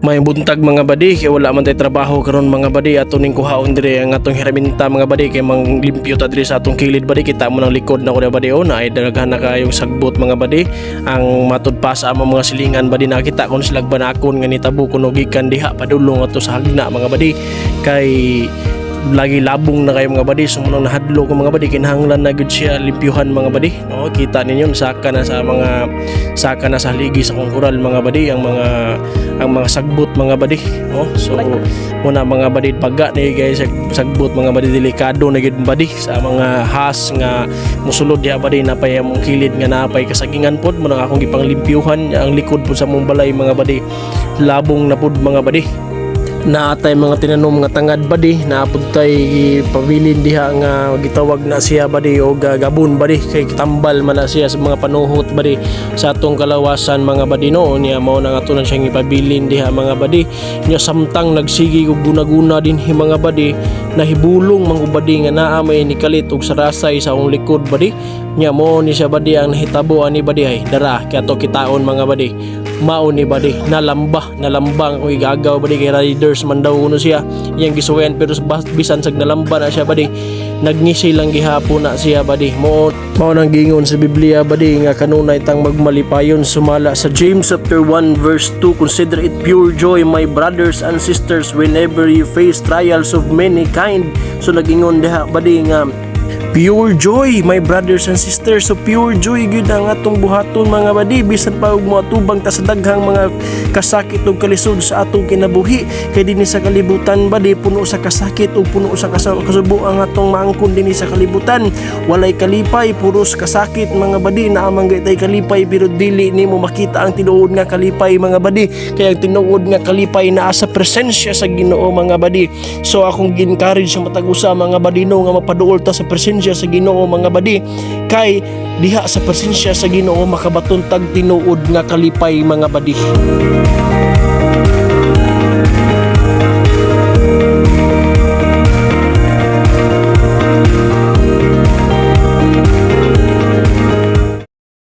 May buntag mga badi kay wala man tay trabaho karon mga badi ato ning kuhaon dire ang atong hiraminta mga badi kay manglimpyo ta dire sa atong kilid badi kita mo nang likod na ko badi na ay daghan na kayong sagbot mga badi ang matud pa sa among mga silingan badi nakita kon sila banakon nga nitabo kuno gikan diha padulong ato sa hagna mga badi kay lagi labong na kayo mga badi sumunong nahadlo ko mga badi kinahanglan na gud siya limpyuhan mga badi no kita ninyo saka na sa haligi sa kongkural mga badi ang mga sagbot mga badi no so muna mga badi pagga ni guys sagbot mga badi delikado na gid badi sa mga has nga musulod diha badi napay among kilid nga napay kasagingan pod mo nang akong gipanglimpyuhan ang likod pod sa mong balay mga badi labong na pod mga badi naatay mga tinanom nga tangad badi naapod tay pabilin diha nga gitawag na siya badi o gabon badi kay tambal man na siya sa mga panuhot badi sa atong kalawasan mga badi no niya mao na ato na siyang ipabilin diha mga badi nya samtang nagsigi og guna-guna din mga badi nahibulong mga badi nga naa may nikalit og sarasay sa akong likod badi nya mo ni siya badi ang nahitabo ani badi ay dara kay ato kitaon mga badi mao ni badi nalambang ko igagaw badi kay riders man daw kuno siya iyang gisuwayan pero bisan sag nalamba na siya badi nagngisi lang gihapon na siya badi mao nang gingon sa Biblia badi nga kanunay tang magmalipayon sumala sa James chapter 1 verse 2 consider it pure joy my brothers and sisters whenever you face trials of many kind so nagingon diha badi nga pure joy my brothers and sisters so pure joy gyud ang atong buhaton mga badi bisan pa og moatubang ta sa daghang mga kasakit ug kalisod sa atong kinabuhi kay dinhi sa kalibutan badi puno sa kasakit ug puno sa kasubo ang atong maangkon dinhi sa kalibutan walay kalipay puros kasakit mga badi naa man tay kalipay pero dili nimo makita ang tinuod nga kalipay mga badi kay ang tinuod nga kalipay naa sa presensya sa Ginoo mga badi so akong gi-encourage sa matag usa mga badino nga mapaduol ta sa presensya sa Ginoo mga badi kay diha sa presensya sa Ginoo makabaton tag tinuod nga kalipay mga badi.